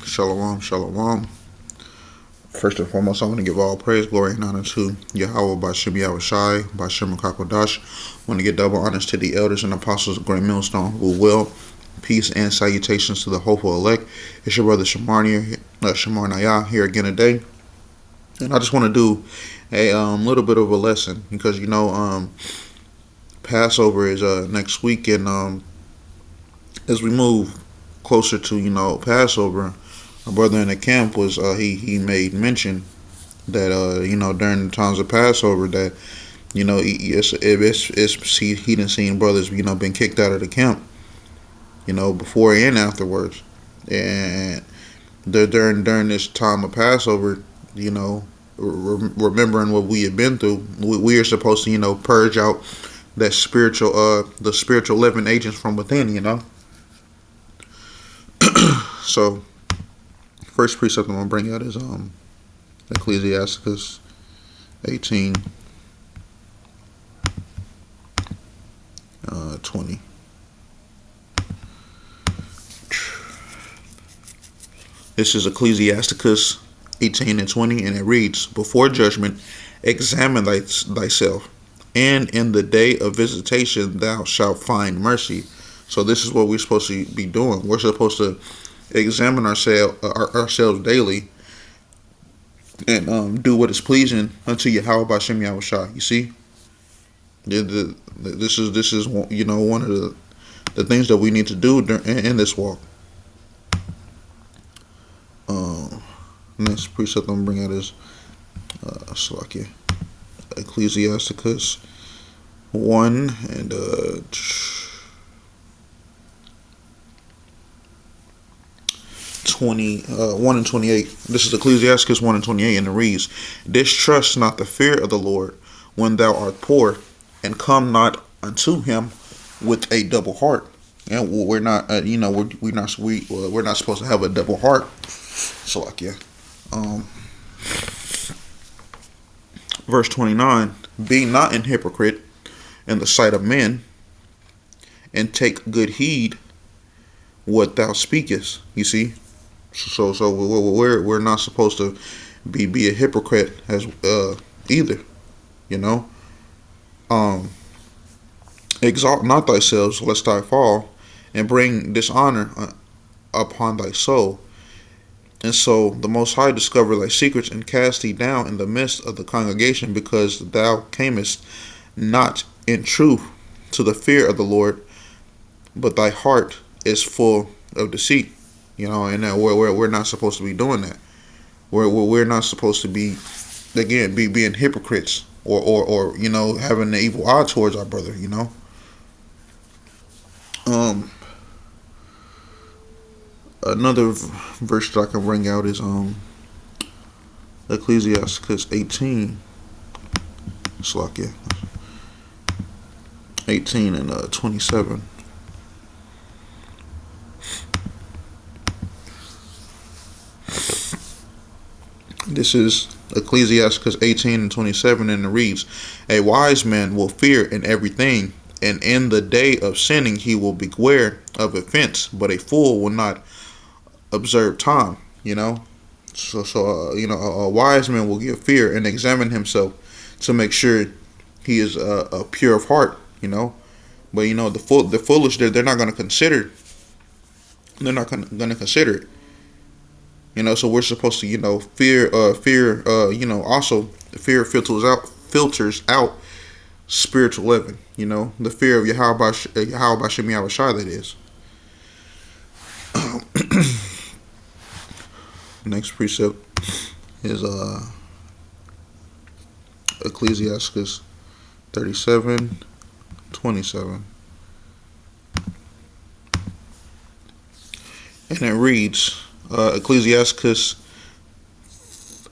Shalom, shalom. First and foremost, I want to give all praise, glory, and honor to Yahweh Bashem Yahushai, Bashem Kakodash. I want to give double honors to the elders and apostles of Great Millstone who will. Peace and salutations to the hopeful elect. It's your brother Shamar Nayah here again today. And I just want to do a little bit of a lesson because, Passover is next week. And as we move closer to, Passover, my brother in the camp was he made mention that during the times of Passover that he didn't see brothers been kicked out of the camp before and afterwards, and during this time of Passover, remembering what we had been through, we are supposed to purge out that the spiritual living agents from within. So first precept I'm gonna bring out is Ecclesiasticus 18, 20. This is Ecclesiasticus 18 and 20, and it reads, "Before judgment, examine thyself, and in the day of visitation thou shalt find mercy." So this is what we're supposed to be doing. We're supposed to examine ourselves daily and do what is pleasing unto Yahweh Bashem Yahushai. You see, this is one of the things that we need to do in this walk. Next precept I'm bringing out is Ecclesiasticus 1 and 1 and 28. This is Ecclesiasticus 1 and 28, and it reads, "Distrust not the fear of the Lord when thou art poor, and come not unto him with a double heart." And we're not, we're not supposed to have a double heart. Verse 29, "Be not an hypocrite in the sight of men, and take good heed what thou speakest." You see, so we're not supposed to be a hypocrite as either. Exalt not thyself lest thou fall, and bring dishonor upon thy soul. And so the Most High discovered thy secrets and cast thee down in the midst of the congregation, because thou camest not in truth to the fear of the Lord, but thy heart is full of deceit. And we're not supposed to be doing that. We're not supposed to be being hypocrites or having an evil eye towards our brother. Another verse that I can bring out is Ecclesiasticus 18. 18 and 27. This is Ecclesiasticus 18 and 27, and it reads, "A wise man will fear in everything, and in the day of sinning he will beware of offense, but a fool will not observe time." A wise man will give fear and examine himself to make sure he is pure of heart. But the foolish, they're not going to consider. They're not going to consider it. So we're supposed to fear. Also the fear filters out spiritual living. The fear of Yahweh Bashem Yahushai, that is. Next precept is Ecclesiasticus 37:27, and it reads, Ecclesiasticus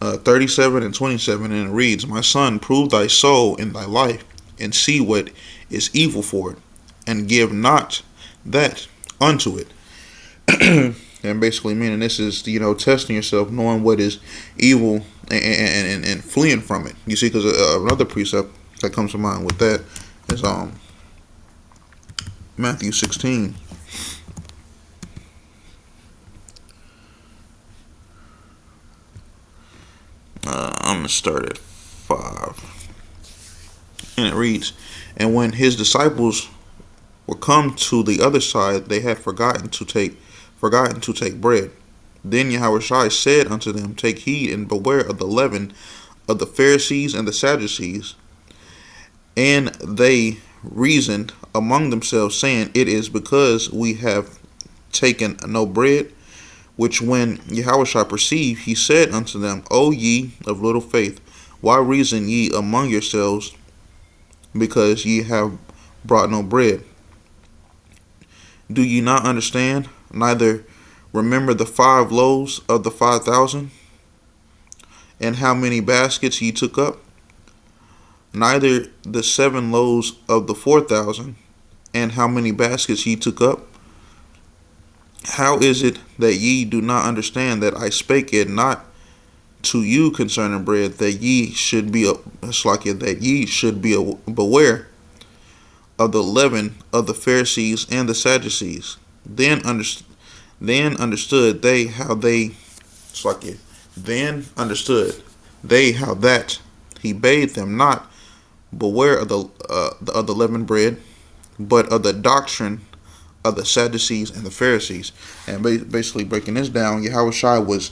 37 and 27, and it reads, "My son, prove thy soul in thy life, and see what is evil for it, and give not that unto it." And basically meaning this is, testing yourself, knowing what is evil, and fleeing from it. You see, because another precept that comes to mind with that is Matthew 16. I'm gonna start at 5, and it reads, "And when his disciples were come to the other side, they had forgotten to take bread. Then Yahushua said unto them, Take heed and beware of the leaven of the Pharisees and the Sadducees. And they reasoned among themselves, saying, It is because we have taken no bread. Which when Yahushua perceived, he said unto them, O ye of little faith, why reason ye among yourselves, because ye have brought no bread? Do ye not understand? Neither remember the 5 loaves of the 5,000, and how many baskets ye took up? Neither the 7 loaves of the 4,000, and how many baskets ye took up? How is it that ye do not understand that I spake it not to you concerning bread, that ye should be beware of the leaven of the Pharisees and the Sadducees? Then understood they how that he bade them not beware of the leavened bread, but of the doctrine of the Sadducees and the Pharisees. And basically breaking this down, Yahushua was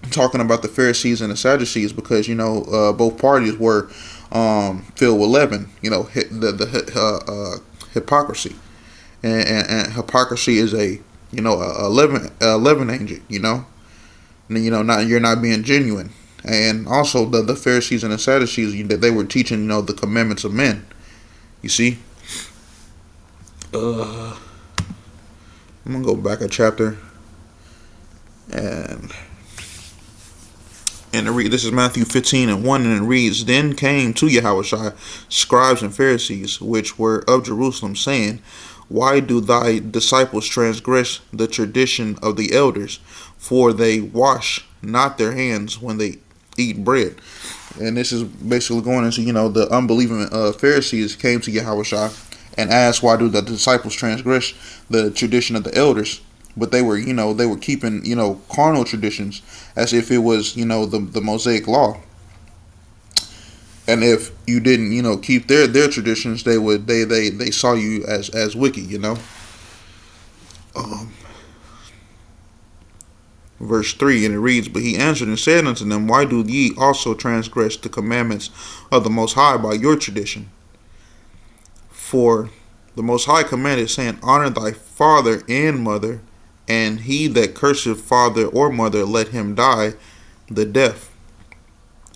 talking about the Pharisees and the Sadducees because both parties were filled with leaven. The hypocrisy, and hypocrisy is a leaven agent. Not you're not being genuine. And also the Pharisees and the Sadducees, they were teaching the commandments of men. You see. I'm gonna go back a chapter and read. This is Matthew 15:1, and it reads, Then came to Yahushua scribes and Pharisees, which were of Jerusalem, saying, Why do thy disciples transgress the tradition of the elders? For they wash not their hands when they eat bread. And this is basically going into the unbelieving Pharisees came to Yahushua and asked, why do the disciples transgress the tradition of the elders? But they were keeping carnal traditions as if it was the Mosaic law. And if you didn't keep their traditions, they saw you as wicked. Verse 3, and it reads, But he answered and said unto them, Why do ye also transgress the commandments of the Most High by your tradition? For the Most High commanded, saying, Honor thy father and mother, and he that curseth father or mother, let him die the death.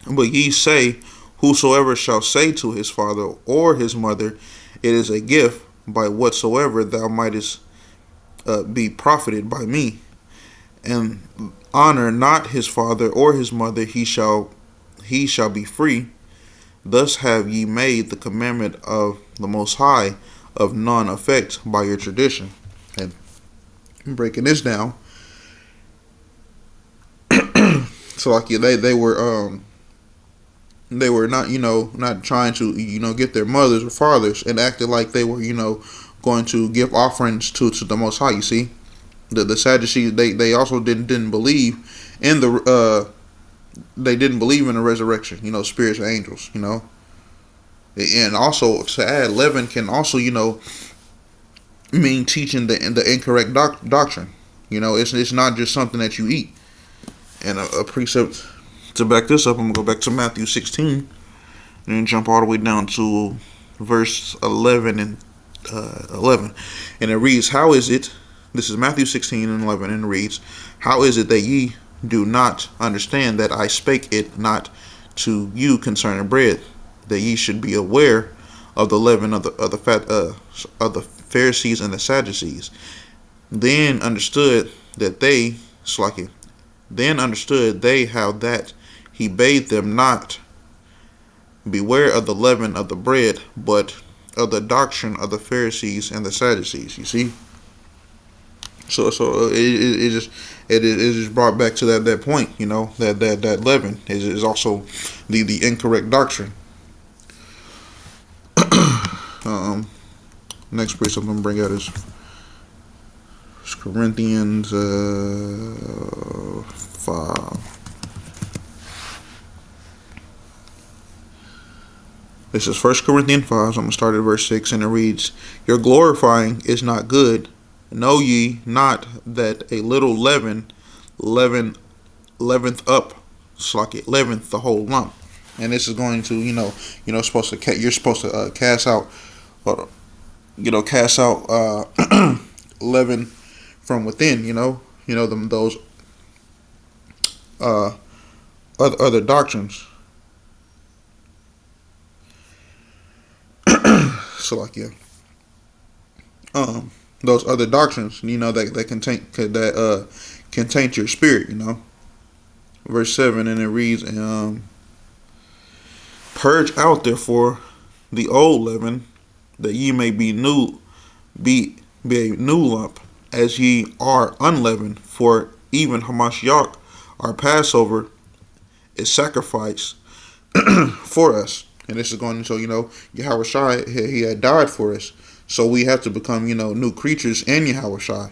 But ye say, Whosoever shall say to his father or his mother, It is a gift, by whatsoever thou mightest be profited by me, and honor not his father or his mother, he shall be free. Thus have ye made the commandment of the Most High of none effect by your tradition. And breaking this down, so they were not trying to get their mothers or fathers, and acted like they were going to give offerings to the Most High. You see, the Sadducees, they also didn't believe in the resurrection, spirits and angels, and also to add, leaven can also mean teaching the incorrect doctrine. It's not just something that you eat. And a precept to back this up, I'm gonna go back to Matthew 16 and then jump all the way down to verse 11 and 11, and it reads, How is it? This is Matthew 16 and 11, and it reads, How is it that ye do not understand that I spake it not to you concerning bread, that ye should be aware of the leaven of the Pharisees and the Sadducees? Then understood they how that he bade them not beware of the leaven of the bread, but of the doctrine of the Pharisees and the Sadducees. You see, so it just brought back to that point. That leaven is also the incorrect doctrine. Next place I'm gonna bring out is Corinthians 5. This is 1 Corinthians 5. So I'm going to start at verse 6, and it reads, Your glorifying is not good. Know ye not that a little leaveneth up, it's like it leaveneth the whole lump. And this is going to, supposed to you're supposed to cast out, cast out leaven from within. Those other doctrines. So like those other doctrines, that can taint your spirit. Verse 7, and it reads, Purge out therefore the old leaven, that ye may be a new lump, as ye are unleavened. For even Hamashiach, our Passover, is sacrificed for us. And this is going to show, Yahweh Shai, he had died for us. So we have to become, new creatures in Yahweh Shai.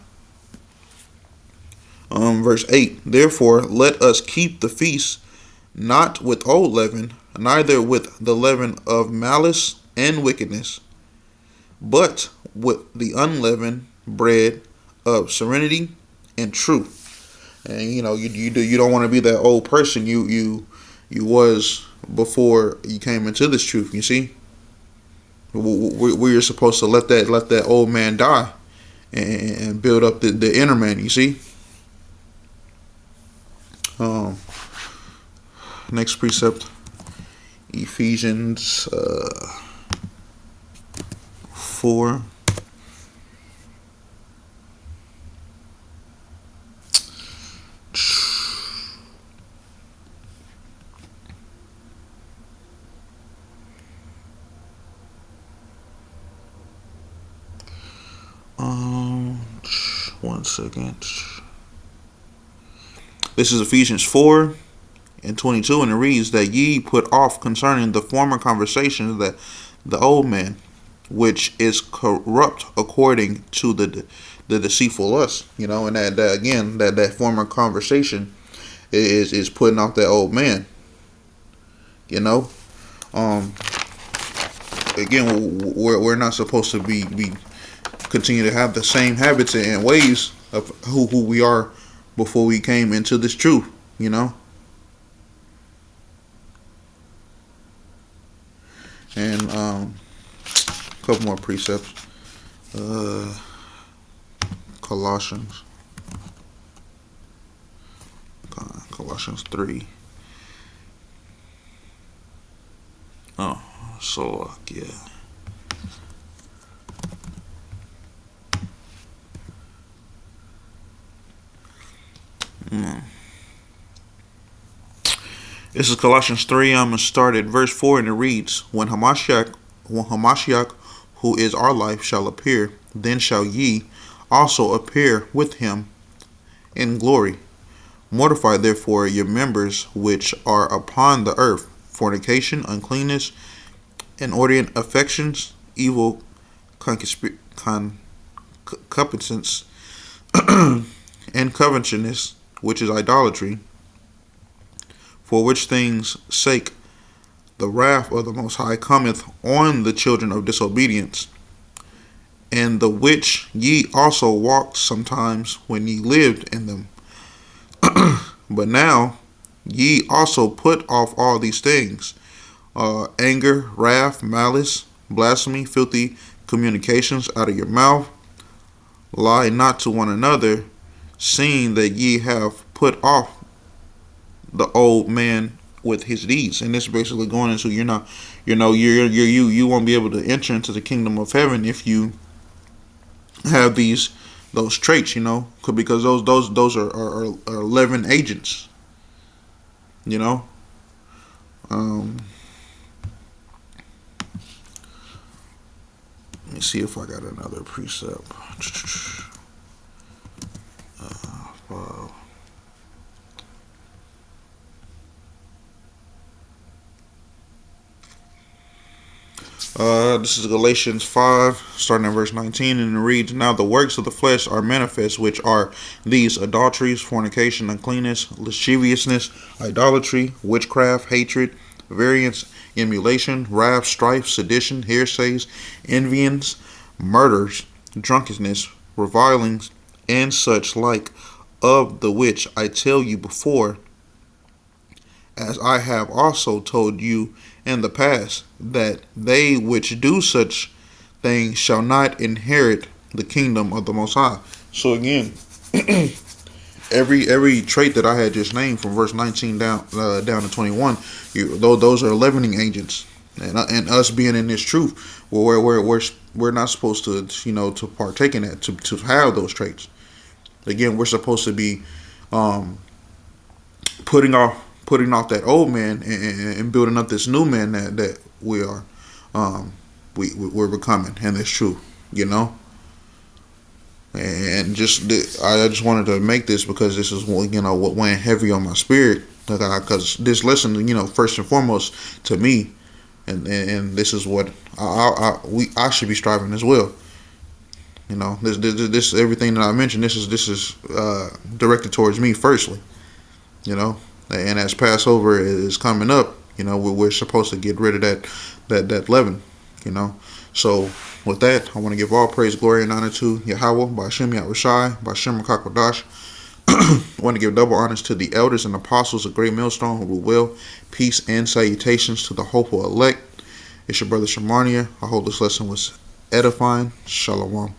Verse 8, Therefore let us keep the feast, not with old leaven, neither with the leaven of malice and wickedness, but with the unleavened bread of serenity and truth. And you don't want to be that old person you was before you came into this truth. You see, we're supposed to let that old man die and build up the inner man. You see. Next precept, Ephesians 4. One second. This is Ephesians 4:22, and it reads, That ye put off concerning the former conversations that the old man, which is corrupt according to the deceitful lust. And that former conversation is putting off that old man. Again, we're not supposed to be continue to have the same habits and ways of who we are before we came into this truth. And a couple more precepts. Colossians 3. Oh, so yeah. This is Colossians 3. I'm going to start at verse 4, and it reads, When Hamashiach, who is our life, shall appear, then shall ye also appear with him in glory. Mortify therefore your members which are upon the earth, fornication, uncleanness, inordinate affections, evil concupiscence, and covetousness, which is idolatry, for which things sake the wrath of the Most High cometh on the children of disobedience, and the which ye also walked sometimes when ye lived in them. But now ye also put off all these things, anger, wrath, malice, blasphemy, filthy communications out of your mouth. Lie not to one another, seeing that ye have put off the old man with his deeds. And this is basically going into you won't be able to enter into the kingdom of heaven if you have those traits, because those are 11 agents. Let me see if I got another precept. This is Galatians 5, starting at verse 19, and it reads, Now the works of the flesh are manifest, which are these: adulteries, fornication, uncleanness, lasciviousness, idolatry, witchcraft, hatred, variance, emulation, wrath, strife, sedition, heresies, envyings, murders, drunkenness, revilings, and such like, of the which I tell you before, as I have also told you in the past, that they which do such things shall not inherit the kingdom of the Most High. So again, every trait that I had just named from verse 19 down to 21, those are leavening agents, and us being in this truth, we're not supposed to to partake in that, to have those traits. Again, we're supposed to be putting off that old man, and building up this new man that we are we're becoming in this truth, and I just wanted to make this because this is what weighing heavy on my spirit, because this lesson, first and foremost to me, and this is what I should be striving as well. This everything that I mentioned, this is directed towards me firstly. And as Passover is coming up, we're supposed to get rid of that leaven. So with that, I want to give all praise, glory, and honor to Yahweh, Ba'ashem Yahushai, Ba'ashem Kakodash. I want to give double honors to the elders and apostles of Great Millstone who rule well. Peace and salutations to the hopeful elect. It's your brother Shamania. I hope this lesson was edifying. Shalom.